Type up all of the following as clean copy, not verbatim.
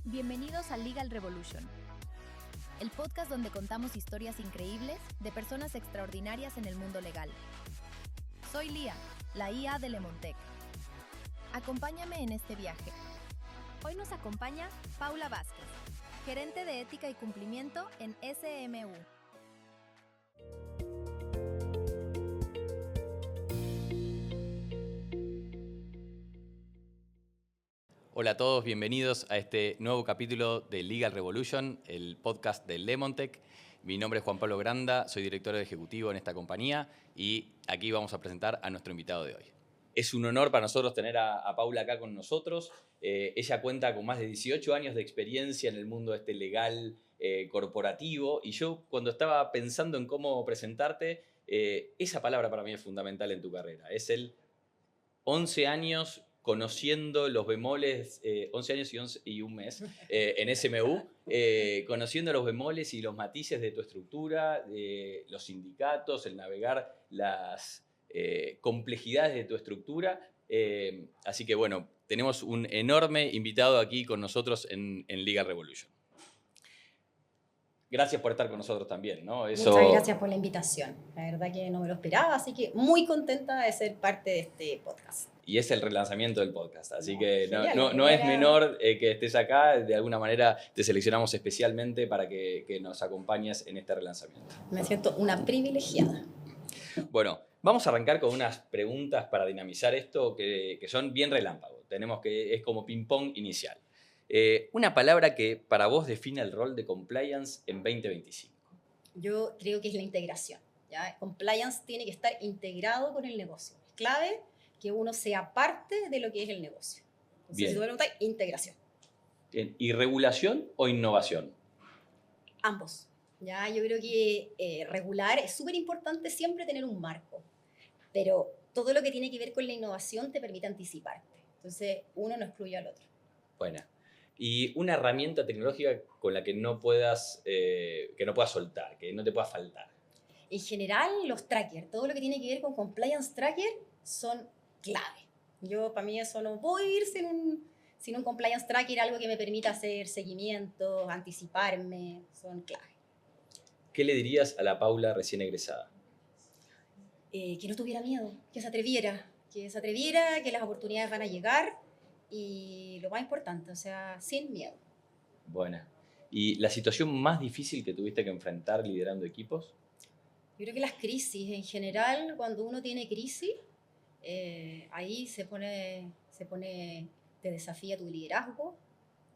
Bienvenidos a Legal Revolution, el podcast donde contamos historias increíbles de personas extraordinarias en el mundo legal. Soy Lía, la IA de Lemontec. Acompáñame en este viaje. Hoy nos acompaña Paula Vázquez, gerente de ética y cumplimiento en SMU. Hola a todos, bienvenidos a este nuevo capítulo de Legal Revolution, el podcast de Lemontec. Mi nombre es Juan Pablo Granda, soy director ejecutivo en esta compañía y aquí vamos a presentar a nuestro invitado de hoy. Es un honor para nosotros tener a Paula acá con nosotros. Ella cuenta con más de 18 años de experiencia en el mundo legal corporativo y yo cuando estaba pensando en cómo presentarte, esa palabra para mí es fundamental en tu carrera. Es el 11 años conociendo los bemoles, 11 años y un mes en SMU, conociendo los bemoles y los matices de tu estructura, de los sindicatos, el navegar las complejidades de tu estructura. Así que bueno, tenemos un enorme invitado aquí con nosotros en Legal Revolution. Gracias por estar con nosotros también, ¿no? Muchas gracias por la invitación. La verdad que no me lo esperaba, así que muy contenta de ser parte de este podcast. Y es el relanzamiento del podcast, así que genial, no es menor que estés acá. De alguna manera te seleccionamos especialmente para que nos acompañes en este relanzamiento. Me siento una privilegiada. Bueno, vamos a arrancar con unas preguntas para dinamizar esto que son bien relámpago. Es como ping-pong inicial. Una palabra que para vos define el rol de compliance en 2025. Yo creo que es la integración, ¿ya? Compliance tiene que estar integrado con el negocio. Es clave que uno sea parte de lo que es el negocio. Entonces, Bien. si tú me preguntas, integración. Bien. ¿Y regulación o innovación? Ambos. ¿Ya? Yo creo que regular es súper importante siempre tener un marco, pero todo lo que tiene que ver con la innovación te permite anticiparte. Entonces, uno no excluye al otro. Buena. Y una herramienta tecnológica con la que no puedas soltar, que no te pueda faltar. En general, los trackers, todo lo que tiene que ver con compliance tracker son clave. Para mí eso no puedo vivir sin un compliance tracker, algo que me permita hacer seguimiento, anticiparme, son clave. ¿Qué le dirías a la Paula recién egresada? Que no tuviera miedo, que se atreviera, que las oportunidades van a llegar y lo más importante, o sea, sin miedo. Buena. ¿Y la situación más difícil que tuviste que enfrentar liderando equipos? Yo creo que las crisis, en general, cuando uno tiene crisis, ahí te desafía tu liderazgo.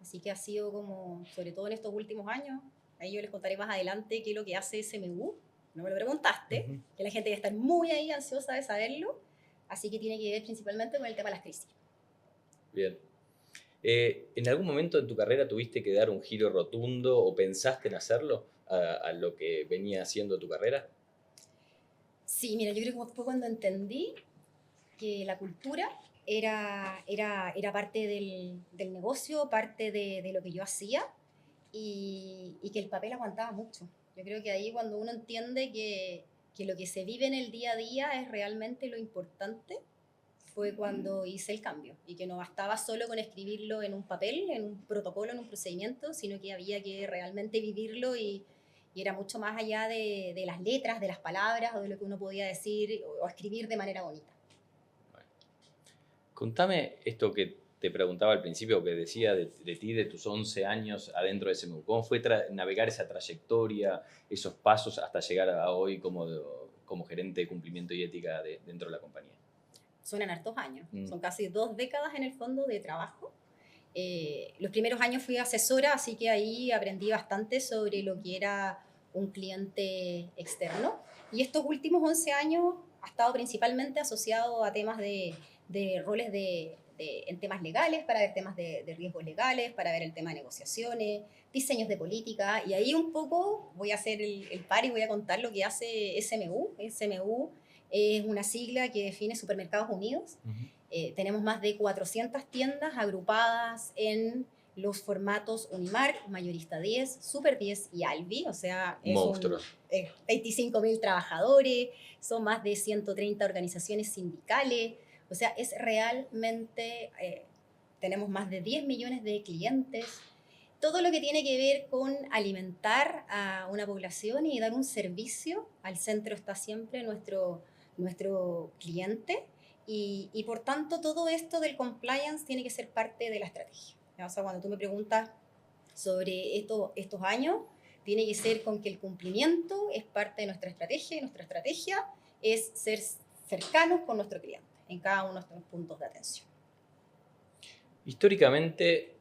Así que ha sido como, sobre todo en estos últimos años, ahí yo les contaré más adelante qué es lo que hace SMU. No me lo preguntaste, que la gente debe estar muy ahí ansiosa de saberlo. Así que tiene que ver principalmente con el tema de las crisis. Bien. ¿En algún momento en tu carrera tuviste que dar un giro rotundo o pensaste en hacerlo a lo que venía haciendo tu carrera? Sí, mira, yo creo que fue cuando entendí que la cultura era parte del negocio, parte de lo que yo hacía y que el papel aguantaba mucho. Yo creo que ahí cuando uno entiende que lo que se vive en el día a día es realmente lo importante, fue cuando hice el cambio y que no bastaba solo con escribirlo en un papel, en un protocolo, en un procedimiento, sino que había que realmente vivirlo y era mucho más allá de las letras, de las palabras o de lo que uno podía decir o escribir de manera bonita. Bueno. Contame esto que te preguntaba al principio, que decía de ti, de tus 11 años adentro de SMU. ¿Cómo fue navegar esa trayectoria, esos pasos hasta llegar a hoy como gerente de cumplimiento y ética dentro de la compañía? Suenan hartos años, son casi 2 décadas en el fondo de trabajo. Los primeros años fui asesora, así que ahí aprendí bastante sobre lo que era un cliente externo. Y estos últimos 11 años ha estado principalmente asociado a temas de roles en temas legales, para ver temas de riesgos legales, para ver el tema de negociaciones, diseños de política. Y ahí un poco voy a hacer el par y voy a contar lo que hace SMU. SMU es una sigla que define Supermercados Unidos. Tenemos más de 400 tiendas agrupadas en los formatos Unimark, Mayorista 10, Super 10 y Alvi. O sea, es 25.000 trabajadores, son más de 130 organizaciones sindicales. O sea, es realmente, tenemos más de 10 millones de clientes. todo lo que tiene que ver con alimentar a una población y dar un servicio, al centro está siempre nuestro cliente y por tanto todo esto del compliance tiene que ser parte de la estrategia. ¿Ya? O sea, cuando tú me preguntas sobre estos años, tiene que ser con que el cumplimiento es parte de nuestra estrategia y nuestra estrategia es ser cercanos con nuestro cliente en cada uno de nuestros puntos de atención. Históricamente,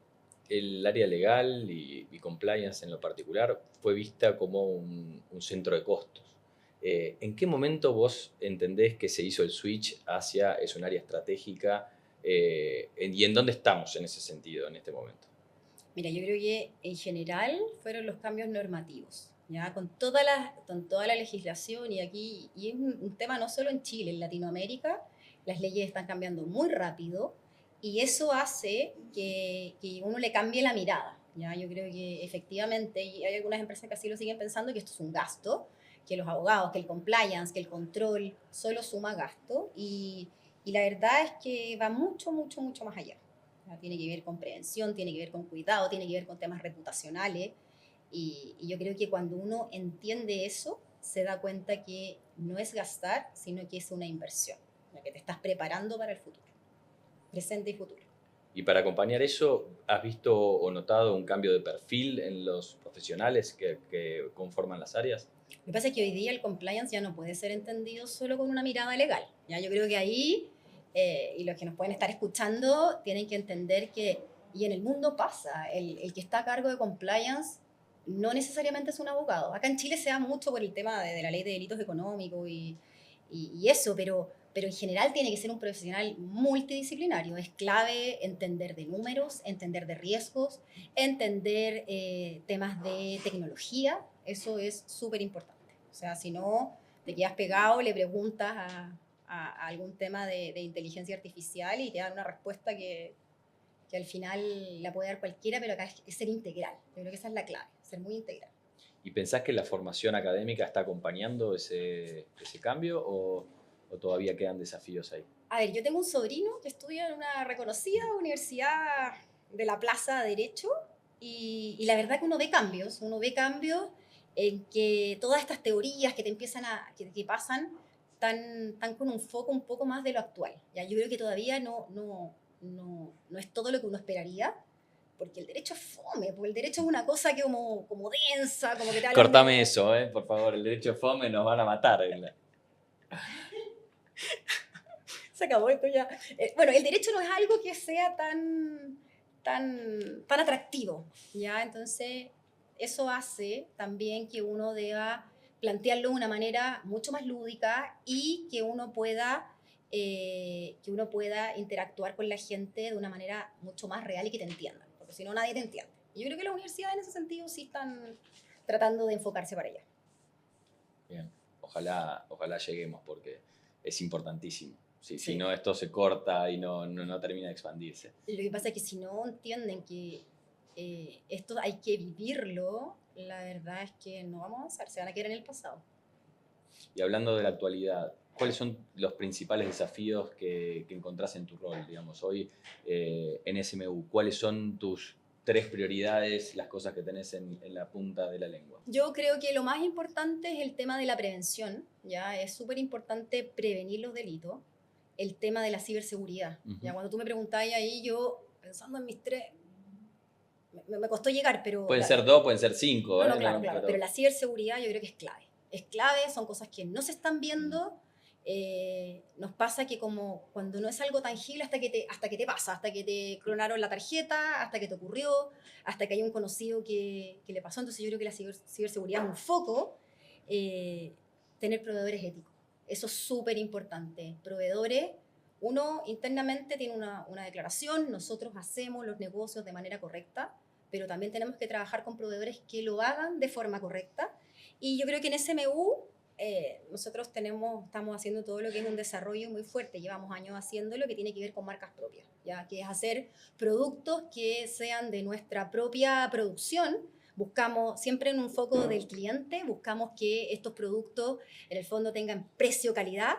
el área legal y compliance en lo particular fue vista como un centro de costos. ¿En qué momento vos entendés que se hizo el switch hacia es un área estratégica y en dónde estamos en ese sentido en este momento? Mira, yo creo que en general fueron los cambios normativos, ¿ya? Con toda la legislación y aquí, y es un tema no solo en Chile, en Latinoamérica, las leyes están cambiando muy rápido y eso hace que uno le cambie la mirada, ¿ya? Yo creo que efectivamente, y hay algunas empresas que así lo siguen pensando, que esto es un gasto, que los abogados, que el compliance, que el control solo suma gasto y la verdad es que va mucho, mucho, mucho más allá. Tiene que ver con prevención, tiene que ver con cuidado, tiene que ver con temas reputacionales. Y yo creo que cuando uno entiende eso, se da cuenta que no es gastar, sino que es una inversión, la que te estás preparando para el futuro, presente y futuro. Y para acompañar eso, ¿has visto o notado un cambio de perfil en los profesionales que conforman las áreas? Lo que pasa es que hoy día el compliance ya no puede ser entendido solo con una mirada legal. ¿Ya? Yo creo que ahí y los que nos pueden estar escuchando tienen que entender que, y en el mundo pasa, el que está a cargo de compliance no necesariamente es un abogado. Acá en Chile se da mucho por el tema de la ley de delitos económicos y eso, pero en general tiene que ser un profesional multidisciplinario. Es clave entender de números, entender de riesgos, entender temas de tecnología. Eso es súper importante. O sea, si no te quedas pegado, le preguntas a algún tema de inteligencia artificial y te dan una respuesta que al final la puede dar cualquiera, pero acá es ser integral. Yo creo que esa es la clave, ser muy integral. ¿Y pensás que la formación académica está acompañando ese cambio o todavía quedan desafíos ahí? A ver, yo tengo un sobrino que estudia en una reconocida universidad de la Plaza de Derecho y la verdad que uno ve cambios en que todas estas teorías que te empiezan que pasan están con un foco un poco más de lo actual. ¿Ya? Yo creo que todavía no es todo lo que uno esperaría, porque el derecho es fome, porque el derecho es una cosa que como densa, como que te hablan Cortame eso, por favor, el derecho fome nos van a matar. Se acabó esto ya. Bueno, el derecho no es algo que sea tan atractivo, ¿ya? Entonces, eso hace también que uno deba plantearlo de una manera mucho más lúdica y que uno pueda interactuar con la gente de una manera mucho más real y que te entiendan, porque si no nadie te entiende. Y yo creo que las universidades en ese sentido sí están tratando de enfocarse para allá. Bien, ojalá lleguemos porque es importantísimo. Sí. Si no, esto se corta y no termina de expandirse. Lo que pasa es que si no entienden que esto hay que vivirlo, la verdad es que no vamos a avanzar, se van a quedar en el pasado. Y hablando de la actualidad, ¿cuáles son los principales desafíos que encontrás en tu rol, digamos, hoy en SMU? ¿Cuáles son tus 3 prioridades, las cosas que tenés en la punta de la lengua? Yo creo que lo más importante es el tema de la prevención, ¿ya? Es súper importante prevenir los delitos, el tema de la ciberseguridad. Uh-huh. ¿Ya? Cuando tú me preguntabas ahí, yo pensando en mis 3, me costó llegar, pero... Pueden ser 2, pueden ser 5. No, claro, pero la ciberseguridad yo creo que es clave. Es clave, son cosas que no se están viendo. Nos pasa que como cuando no es algo tangible hasta que te pasa, hasta que te clonaron la tarjeta, hasta que te ocurrió, hasta que hay un conocido que le pasó. Entonces yo creo que la ciberseguridad es un foco. Tener proveedores éticos. Eso es súper importante. Proveedores, uno internamente tiene una declaración, nosotros hacemos los negocios de manera correcta, pero también tenemos que trabajar con proveedores que lo hagan de forma correcta. Y yo creo que en SMU nosotros estamos haciendo todo lo que es un desarrollo muy fuerte, llevamos años haciéndolo, que tiene que ver con marcas propias, ¿ya? Que es hacer productos que sean de nuestra propia producción. Buscamos siempre en un foco del cliente, buscamos que estos productos en el fondo tengan precio, calidad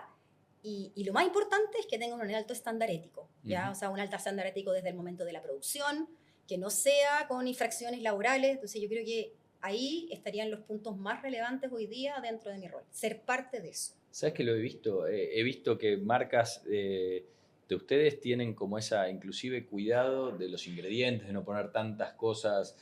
y lo más importante es que tengan un alto estándar ético, ¿ya? Uh-huh. O sea, un alto estándar ético desde el momento de la producción, que no sea con infracciones laborales. Entonces yo creo que ahí estarían los puntos más relevantes hoy día dentro de mi rol, ser parte de eso. ¿Sabes que lo he visto? He visto que marcas de ustedes tienen como esa, inclusive, cuidado de los ingredientes, de no poner tantas cosas.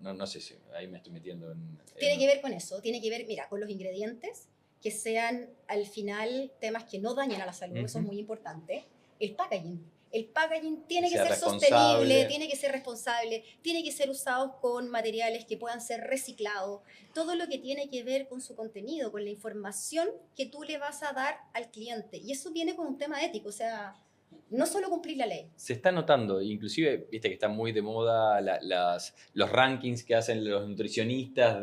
No sé si ahí me estoy metiendo en... Tiene que ver con eso, tiene que ver, mira, con los ingredientes, que sean al final temas que no dañen a la salud, eso es muy importante. El packaging. El packaging tiene que ser sostenible, tiene que ser responsable, tiene que ser usado con materiales que puedan ser reciclados. Todo lo que tiene que ver con su contenido, con la información que tú le vas a dar al cliente. Y eso viene con un tema ético, o sea, no solo cumplir la ley. Se está notando, inclusive, viste que están muy de moda los rankings que hacen los nutricionistas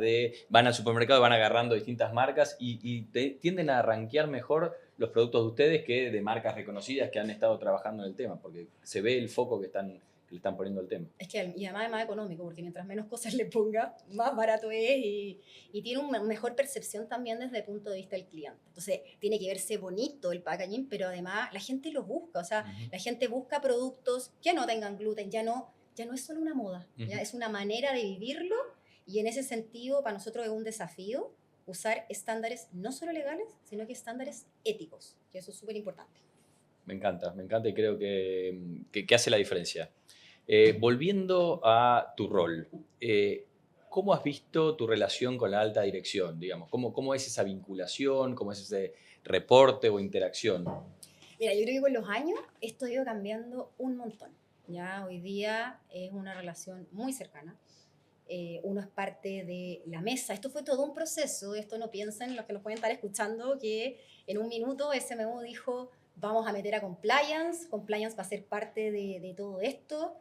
van al supermercado y van agarrando distintas marcas y tienden a rankear mejor los productos de ustedes que de marcas reconocidas que han estado trabajando en el tema, porque se ve el foco que le están poniendo al tema. Es que, y además es más económico, porque mientras menos cosas le ponga, más barato es y tiene una mejor percepción también desde el punto de vista del cliente. Entonces, tiene que verse bonito el packaging, pero además la gente lo busca, o sea, la gente busca productos que no tengan gluten, ya no es solo una moda, ya es una manera de vivirlo, y en ese sentido para nosotros es un desafío usar estándares no solo legales, sino que estándares éticos, que eso es súper importante. Me encanta y creo que hace la diferencia. Volviendo a tu rol, ¿cómo has visto tu relación con la alta dirección? Digamos? ¿Cómo es esa vinculación? ¿Cómo es ese reporte o interacción? Mira, yo creo que con los años esto ha ido cambiando un montón. Ya hoy día es una relación muy cercana. Uno es parte de la mesa. Esto fue todo un proceso. Esto no piensen los que nos pueden estar escuchando que en un minuto SMU dijo vamos a meter a compliance va a ser parte de todo esto.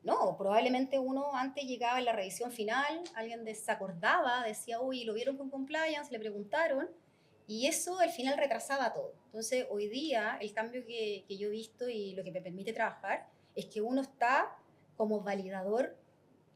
No, probablemente uno antes llegaba en la revisión final, alguien desacordaba, decía, uy, ¿lo vieron con compliance? Le preguntaron, y eso al final retrasaba todo. Entonces, hoy día, el cambio que yo he visto y lo que me permite trabajar es que uno está como validador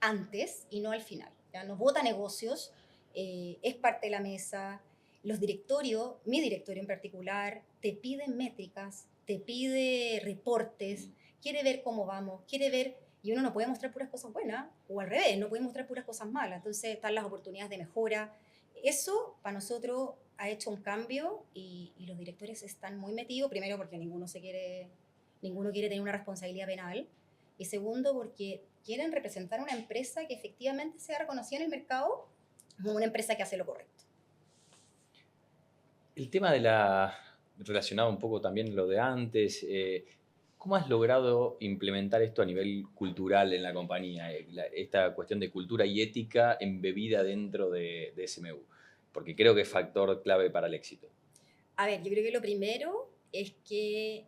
antes y no al final. ¿Ya? Nos vota negocios, es parte de la mesa, los directorios, mi directorio en particular, te piden métricas, te pide reportes, quiere ver cómo vamos, quiere ver, y uno no puede mostrar puras cosas buenas, o al revés, no puede mostrar puras cosas malas, entonces están las oportunidades de mejora. Eso para nosotros ha hecho un cambio y los directores están muy metidos, primero porque ninguno quiere tener una responsabilidad penal, y segundo porque quieren representar una empresa que efectivamente sea reconocida en el mercado como una empresa que hace lo correcto. El tema relacionado un poco también a lo de antes, ¿cómo has logrado implementar esto a nivel cultural en la compañía? Esta cuestión de cultura y ética embebida dentro de SMU, porque creo que es factor clave para el éxito. A ver, yo creo que lo primero es que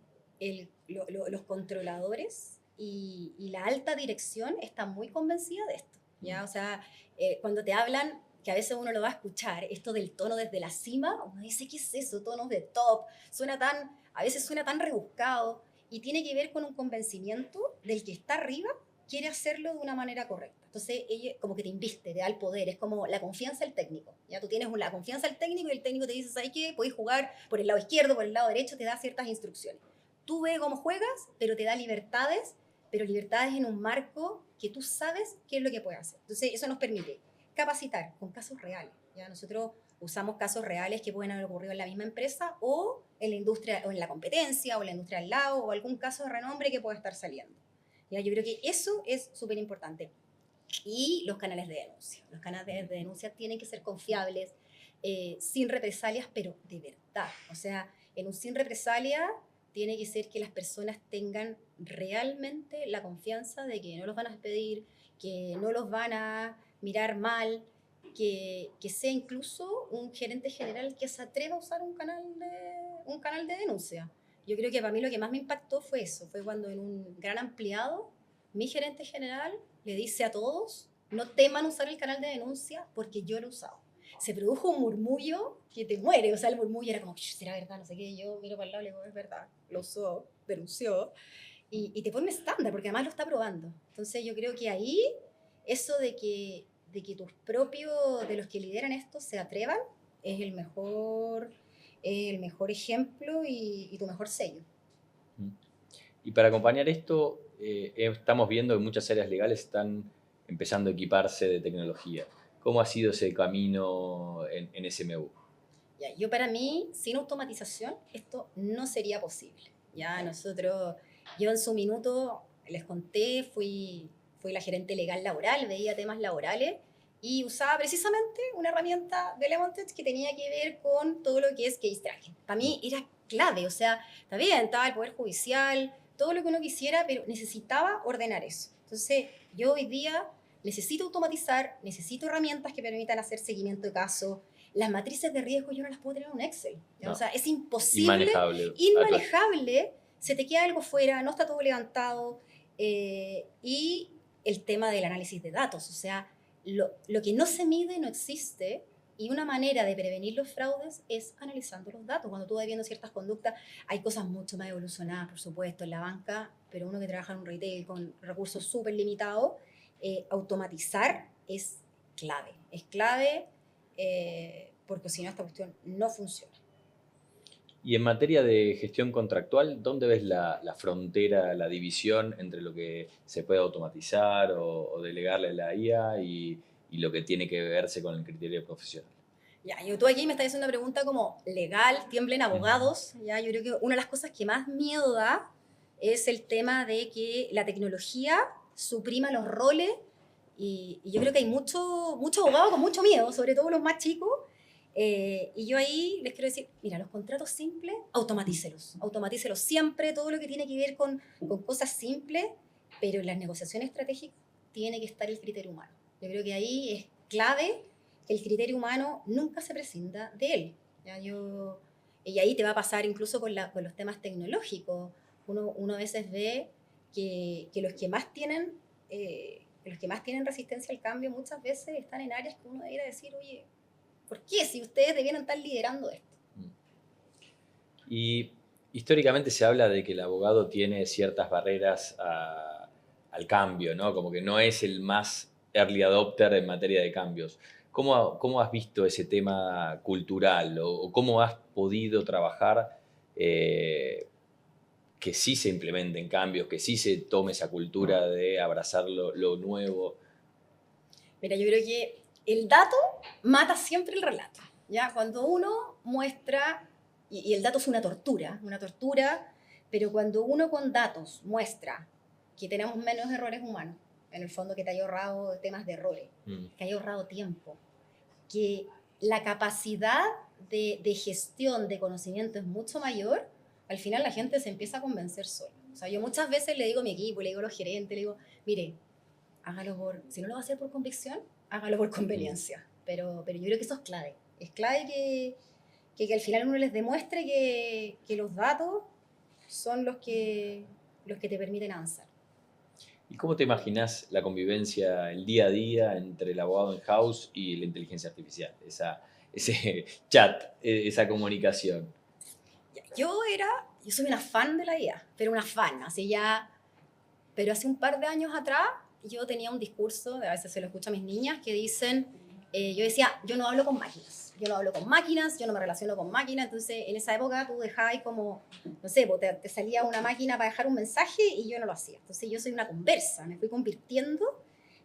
los controladores y la alta dirección están muy convencidas de esto, ¿ya? O sea, cuando te hablan, que a veces uno lo va a escuchar, esto del tono desde la cima, uno dice, ¿qué es eso? Tonos de top, a veces suena tan rebuscado, y tiene que ver con un convencimiento del que está arriba, quiere hacerlo de una manera correcta. Entonces, ella como que te inviste, te da el poder, es como la confianza del técnico. Ya tú tienes la confianza del técnico y el técnico te dice, ¿sabes qué? Podés jugar por el lado izquierdo, por el lado derecho, te da ciertas instrucciones. Tú ves cómo juegas, pero te da libertades, pero libertades en un marco que tú sabes qué es lo que puedes hacer. Entonces, eso nos permite capacitar con casos reales. ¿Ya? Nosotros usamos casos reales que pueden haber ocurrido en la misma empresa o en la industria, o en la competencia, o en la industria al lado, o algún caso de renombre que pueda estar saliendo. ¿Ya? Yo creo que eso es súper importante. Y los canales de denuncia. Los canales de denuncia tienen que ser confiables, sin represalias, pero de verdad. O sea, en un sin represalia tiene que ser que las personas tengan realmente la confianza de que no los van a despedir, que no los van a mirar mal, que sea incluso un gerente general que se atreva a usar un canal de denuncia. Yo creo que para mí lo que más me impactó fue eso, fue cuando en un gran ampliado, mi gerente general le dice a todos, no teman usar el canal de denuncia porque yo lo he usado. Se produjo un murmullo que te muere, o sea, el murmullo era como, ¿será verdad? No sé qué, yo miro para el lado y le digo, es verdad, lo usó, denunció, y te pone estándar porque además lo está probando. Entonces yo creo que ahí, eso de que tus propios, de los que lideran esto, se atrevan, es el mejor ejemplo y tu mejor sello. Y para acompañar esto, estamos viendo que muchas áreas legales están empezando a equiparse de tecnología. ¿Cómo ha sido ese camino en SMU? Ya, yo para mí, sin automatización, esto no sería posible. Ya yo en su minuto les conté, fui la gerente legal laboral, veía temas laborales y usaba precisamente una herramienta de Lemontech que tenía que ver con todo lo que es case tracking. Para mí era clave, o sea, está bien, estaba el Poder Judicial, todo lo que uno quisiera, pero necesitaba ordenar eso. Entonces, yo hoy día necesito automatizar, necesito herramientas que permitan hacer seguimiento de casos. Las matrices de riesgo yo no las puedo tener en un Excel. No. O sea, es imposible, inmanejable, se te queda algo fuera, no está todo levantado. Y el tema del análisis de datos, o sea, lo que no se mide no existe, y una manera de prevenir los fraudes es analizando los datos. Cuando tú vas viendo ciertas conductas, hay cosas mucho más evolucionadas, por supuesto, en la banca, pero uno que trabaja en un retail con recursos súper limitados, automatizar es clave, porque si no esta cuestión no funciona. Y en materia de gestión contractual, ¿dónde ves la frontera, la división entre lo que se puede automatizar o delegarle a la IA y lo que tiene que verse con el criterio profesional? Ya, tú aquí me estás haciendo una pregunta como legal, tiemblen abogados. Ya, yo creo que una de las cosas que más miedo da es el tema de que la tecnología suprima los roles, y yo creo que hay muchos abogados con mucho miedo, sobre todo los más chicos. Y yo ahí les quiero decir, mira, los contratos simples, automatícelos siempre, todo lo que tiene que ver con cosas simples, pero en las negociaciones estratégicas tiene que estar el criterio humano. Yo creo que ahí es clave que el criterio humano nunca se prescinda de él. ¿Ya? Y ahí te va a pasar incluso con los temas tecnológicos. Uno a veces ve que los que más tienen resistencia al cambio muchas veces están en áreas que uno debería decir, oye, ¿por qué? Si ustedes debieran estar liderando esto. Y históricamente se habla de que el abogado tiene ciertas barreras al cambio, ¿no? Como que no es el más early adopter en materia de cambios. ¿Cómo has visto ese tema cultural o cómo has podido trabajar que sí se implementen cambios, que sí se tome esa cultura de abrazar lo nuevo? Mira, yo creo que el dato mata siempre el relato. ¿Ya? Cuando uno muestra, y el dato es una tortura, pero cuando uno con datos muestra que tenemos menos errores humanos, en el fondo que te haya ahorrado temas de errores, que haya ahorrado tiempo, que la capacidad de gestión de conocimiento es mucho mayor, al final la gente se empieza a convencer sola. O sea, yo muchas veces le digo a mi equipo, le digo a los gerentes, le digo, mire, si no lo va a hacer por convicción, hágalo por conveniencia. Pero yo creo que eso es clave. Es clave que al final uno les demuestre que los datos son los que te permiten avanzar. ¿Y cómo te imaginas la convivencia, el día a día entre el abogado in-house y la inteligencia artificial? Ese chat, esa comunicación. Yo soy una fan de la IA, pero una fan, pero hace un par de años atrás yo tenía un discurso, a veces se lo escucho a mis niñas, que dicen, yo decía, yo no hablo con máquinas, yo no me relaciono con máquinas. Entonces en esa época tú dejabas como, no sé, te salía una máquina para dejar un mensaje y yo no lo hacía. Entonces yo soy una conversa, me fui convirtiendo,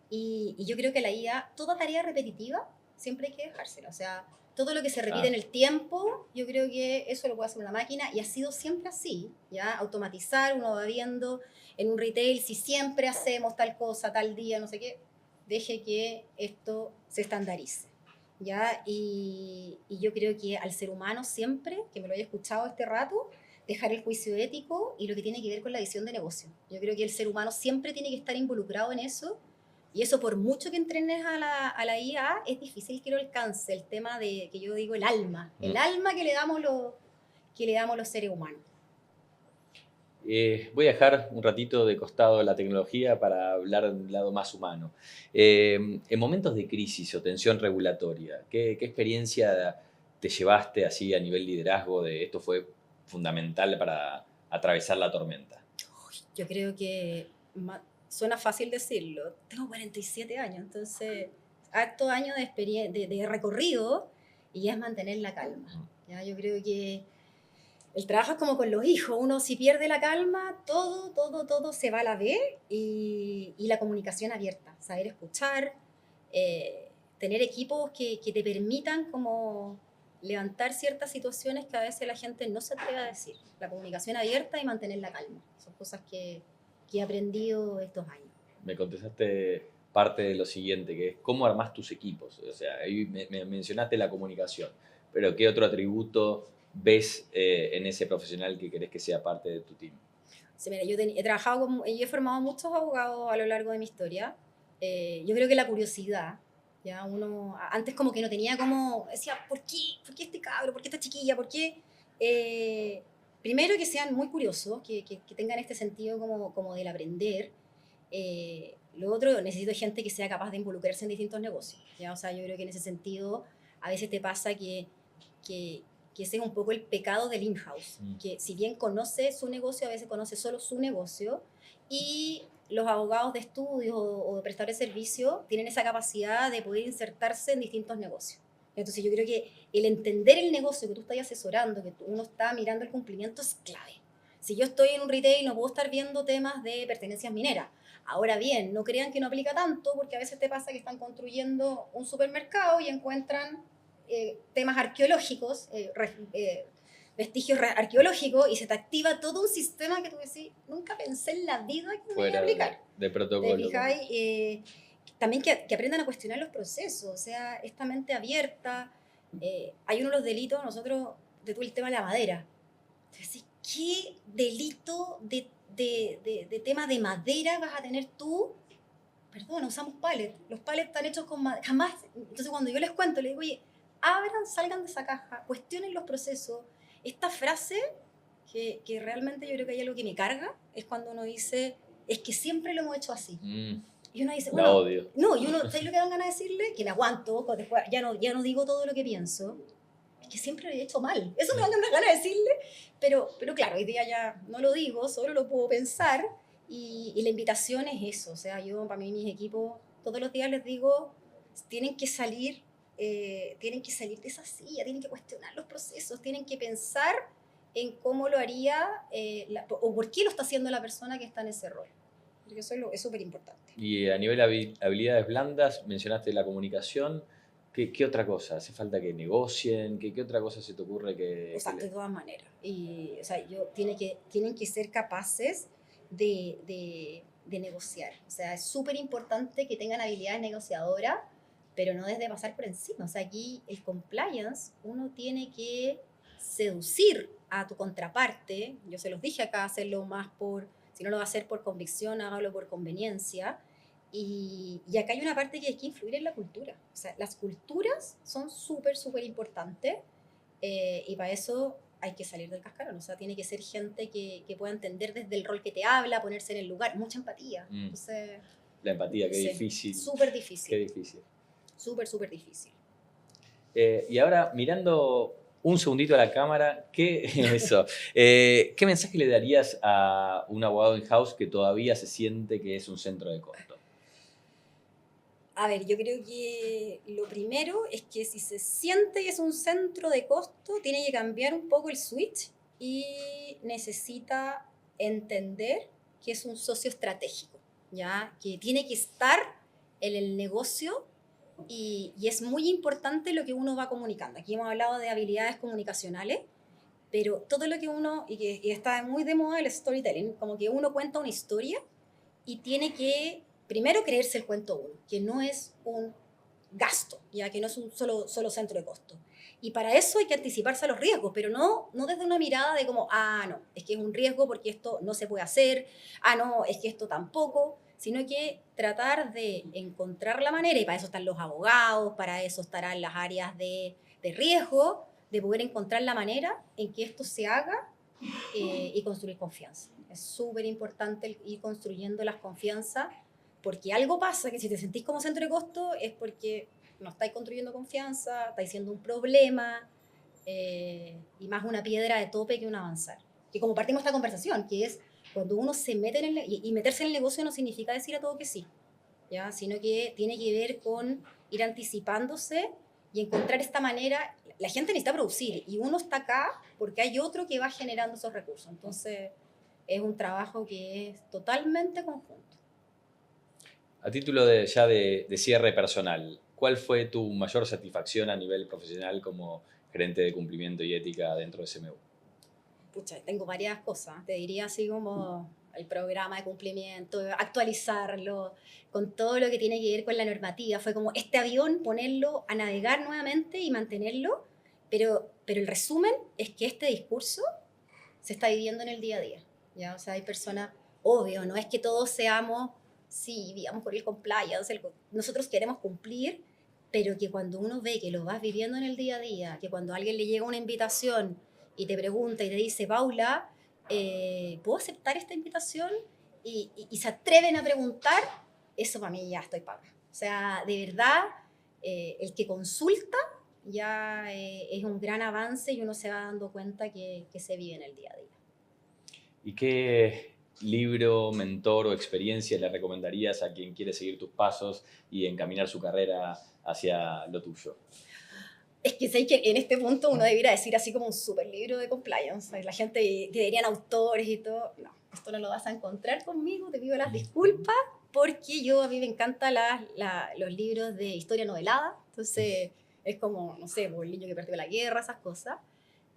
y yo creo que la IA, toda tarea repetitiva, siempre hay que dejársela. O sea, todo lo que se repite en el tiempo, yo creo que eso lo puede hacer una máquina, y ha sido siempre así, ¿ya? Automatizar, uno va viendo en un retail, si siempre hacemos tal cosa, tal día, no sé qué, deje que esto se estandarice, ¿ya? Y yo creo que al ser humano siempre, que me lo haya escuchado este rato, dejar el juicio ético y lo que tiene que ver con la visión de negocio. Yo creo que el ser humano siempre tiene que estar involucrado en eso, y eso, por mucho que entrenes a la IA, es difícil que lo alcance. El tema de, que yo digo, el alma que le damos los seres humanos. Voy a dejar un ratito de costado la tecnología para hablar del lado más humano. En momentos de crisis o tensión regulatoria, ¿qué experiencia te llevaste así a nivel liderazgo de esto fue fundamental para atravesar la tormenta? Yo creo que suena fácil decirlo. Tengo 47 años, entonces hartos años de recorrido, y es mantener la calma. ¿Ya? Yo creo que El trabajo es como con los hijos, uno si pierde la calma, todo se va a la B y la comunicación abierta, saber escuchar, tener equipos que te permitan como levantar ciertas situaciones que a veces la gente no se atreve a decir. La comunicación abierta y mantener la calma, son cosas que he aprendido estos años. Me contestaste parte de lo siguiente, que es cómo armás tus equipos. O sea, ahí me mencionaste la comunicación, pero ¿qué otro atributo ves en ese profesional que querés que sea parte de tu team? Sí, mira, he trabajado y he formado muchos abogados a lo largo de mi historia. Yo creo que la curiosidad, ya uno antes como que no tenía como, decía, ¿por qué? ¿Por qué este cabro? ¿Por qué esta chiquilla? ¿Por qué? Primero que sean muy curiosos, que tengan este sentido como del aprender. Lo otro, necesito gente que sea capaz de involucrarse en distintos negocios, ¿ya? O sea, yo creo que en ese sentido a veces te pasa que, que ese es un poco el pecado del in-house, que si bien conoce su negocio, a veces conoce solo su negocio, y los abogados de estudios o de prestadores de servicio tienen esa capacidad de poder insertarse en distintos negocios. Entonces yo creo que el entender el negocio que tú estás asesorando, que uno está mirando el cumplimiento, es clave. Si yo estoy en un retail, no puedo estar viendo temas de pertenencias mineras. Ahora bien, no crean que no aplica tanto, porque a veces te pasa que están construyendo un supermercado y encuentran temas arqueológicos, vestigios arqueológicos, y se te activa todo un sistema que tú decís, nunca pensé en la vida que me iba a aplicar. De protocolo. ¿Te fijáis? También que aprendan a cuestionar los procesos, o sea, esta mente abierta. Hay uno de los delitos, nosotros, de todo el tema de la madera. Entonces, ¿qué delito de tema de madera vas a tener tú? Perdón, usamos pallets. Los pallets están hechos con madera. Jamás. Entonces, cuando yo les cuento, les digo, oye, abran, salgan de esa caja, cuestionen los procesos. Esta frase, que realmente yo creo que hay algo que me carga, es cuando uno dice, es que siempre lo hemos hecho así. Y uno dice, bueno, la odio. No, y uno, ¿sabes lo que dan ganas de decirle? Que me aguanto, después ya no digo todo lo que pienso. Es que siempre lo he hecho mal. Eso me dan ganas de decirle, pero claro, hoy día ya no lo digo, solo lo puedo pensar, y la invitación es eso. O sea, yo, para mí, mis equipos, todos los días les digo, tienen que salir de esa silla, tienen que cuestionar los procesos, tienen que pensar en cómo lo haría o por qué lo está haciendo la persona que está en ese rol. Porque eso es súper importante. Y a nivel habilidades blandas, mencionaste la comunicación. ¿Qué otra cosa? ¿Hace falta que negocien? ¿Qué otra cosa se te ocurre que...? O sea, de todas maneras. Y, o sea, tienen que ser capaces de negociar. O sea, es súper importante que tengan habilidades negociadoras, pero no desde pasar por encima. O sea, aquí el compliance, uno tiene que seducir a tu contraparte. Yo se los dije acá, hacerlo más si no lo va a hacer por convicción, hágalo por conveniencia. Y acá hay una parte que hay que influir en la cultura. O sea, las culturas son súper importantes, y para eso hay que salir del cascarón. O sea, tiene que ser gente que pueda entender desde el rol que te habla, ponerse en el lugar, mucha empatía. Entonces, la empatía, qué sí, difícil. Súper difícil. Qué difícil. Súper difícil. Y ahora, mirando un segundito a la cámara, ¿qué mensaje le darías a un abogado in-house que todavía se siente que es un centro de costo? A ver, yo creo que lo primero es que si se siente que es un centro de costo, tiene que cambiar un poco el switch y necesita entender que es un socio estratégico, ¿ya? Que tiene que estar en el negocio, y es muy importante lo que uno va comunicando. Aquí hemos hablado de habilidades comunicacionales, pero todo lo que uno, y está muy de moda el storytelling, como que uno cuenta una historia y tiene que primero creerse el cuento uno, que no es un gasto, ya que no es un solo centro de costo. Y para eso hay que anticiparse a los riesgos, pero no desde una mirada de como, no, es que es un riesgo porque esto no se puede hacer, no, es que esto tampoco, sino que tratar de encontrar la manera, y para eso están los abogados, para eso estarán las áreas de riesgo, de poder encontrar la manera en que esto se haga, y construir confianza. Es súper importante ir construyendo las confianzas, porque algo pasa, que si te sentís como centro de costo es porque no estáis construyendo confianza, estáis siendo un problema, y más una piedra de tope que un avanzar. Que como partimos esta conversación, que es cuando uno se mete y meterse en el negocio no significa decir a todo que sí, ¿ya? Sino que tiene que ver con ir anticipándose y encontrar esta manera. La gente necesita producir y uno está acá porque hay otro que va generando esos recursos. Entonces, es un trabajo que es totalmente conjunto. A título ya de cierre personal, ¿cuál fue tu mayor satisfacción a nivel profesional como gerente de cumplimiento y ética dentro de CMU? Pucha, tengo varias cosas. Te diría así como el programa de cumplimiento, actualizarlo, con todo lo que tiene que ver con la normativa. Fue como este avión, ponerlo a navegar nuevamente y mantenerlo, pero el resumen es que este discurso se está viviendo en el día a día. ¿Ya? O sea, hay personas, obvio, no es que todos seamos, sí, digamos, por el compliance, nosotros queremos cumplir, pero que cuando uno ve que lo vas viviendo en el día a día, que cuando a alguien le llega una invitación y te pregunta y te dice, Paula, ¿puedo aceptar esta invitación? Y se atreven a preguntar, eso para mí ya estoy paga. O sea, de verdad, el que consulta ya es un gran avance y uno se va dando cuenta que se vive en el día a día. ¿Y qué libro, mentor o experiencia le recomendarías a quien quiere seguir tus pasos y encaminar su carrera hacia lo tuyo? Es que sé que en este punto uno debería decir así como un super libro de compliance. La gente te dirían autores y todo. No, esto no lo vas a encontrar conmigo, te pido las disculpas, porque a mí me encantan los libros de historia novelada. Entonces es como, no sé, el niño que perdió la guerra, esas cosas.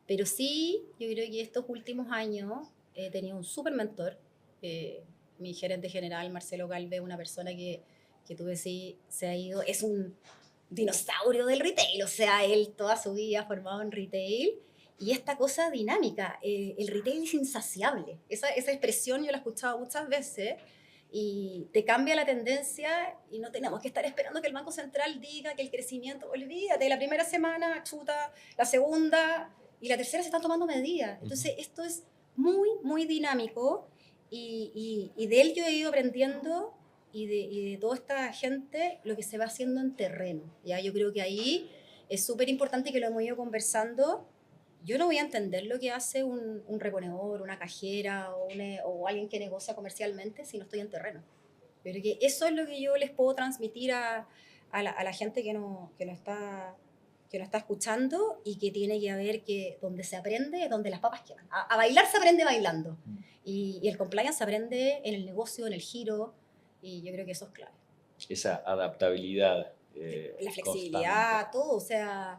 Pero sí, yo creo que estos últimos años he tenido un súper mentor. Mi gerente general, Marcelo Galvez, una persona que tú decís, se ha ido, es un dinosaurio del retail, o sea, él toda su vida ha formado en retail, y esta cosa dinámica, el retail es insaciable. Esa expresión yo la he escuchado muchas veces, y te cambia la tendencia y no tenemos que estar esperando que el Banco Central diga que el crecimiento, olvídate, la primera semana chuta, la segunda y la tercera se están tomando medidas. Entonces, esto es muy, muy dinámico, y de él yo he ido aprendiendo, y de toda esta gente lo que se va haciendo en terreno. ¿Ya? Yo creo que ahí es súper importante, que lo hemos ido conversando. Yo no voy a entender lo que hace un reponedor, una cajera o alguien que negocia comercialmente si no estoy en terreno. Pero que eso es lo que yo les puedo transmitir a la gente que no está escuchando, y que tiene que ver que donde se aprende es donde las papas queman. A bailar se aprende bailando. Y el compliance se aprende en el negocio, en el giro, y yo creo que eso es clave. Esa adaptabilidad. La flexibilidad, constante. todo. O sea,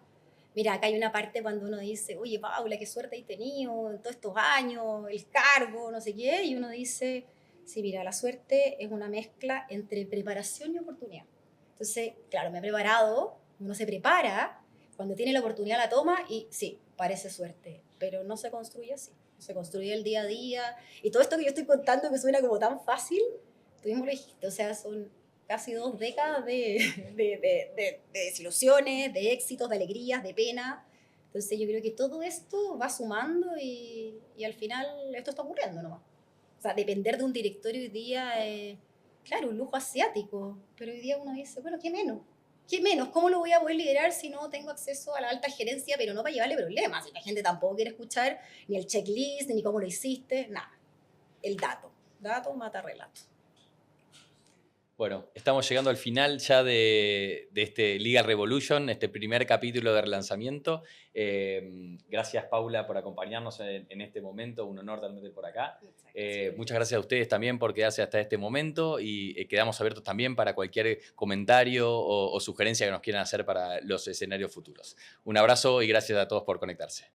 mira, acá hay una parte cuando uno dice, oye, Paula, qué suerte has tenido en todos estos años, el cargo, no sé qué, y uno dice, sí, mira, la suerte es una mezcla entre preparación y oportunidad. Entonces, claro, me he preparado, uno se prepara, cuando tiene la oportunidad la toma, y sí, parece suerte, pero no se construye así. Se construye el día a día, y todo esto que yo estoy contando, que suena como tan fácil, tú mismo lo dijiste, o sea, son casi 2 décadas de desilusiones, de éxitos, de alegrías, de pena. Entonces yo creo que todo esto va sumando, y al final esto está ocurriendo nomás. O sea, depender de un directorio hoy día es, claro, un lujo asiático, pero hoy día uno dice, bueno, ¿qué menos? ¿Qué menos? ¿Cómo lo voy a poder liderar si no tengo acceso a la alta gerencia, pero no para llevarle problemas? Y la gente tampoco quiere escuchar ni el checklist, ni cómo lo hiciste, nada. El dato. Dato mata relato. Bueno, estamos llegando al final ya de este Legal Revolution, este primer capítulo de relanzamiento. Gracias, Paula, por acompañarnos en este momento. Un honor tenerte por acá. Muchas gracias a ustedes también por quedarse hasta este momento, y quedamos abiertos también para cualquier comentario o sugerencia que nos quieran hacer para los escenarios futuros. Un abrazo y gracias a todos por conectarse.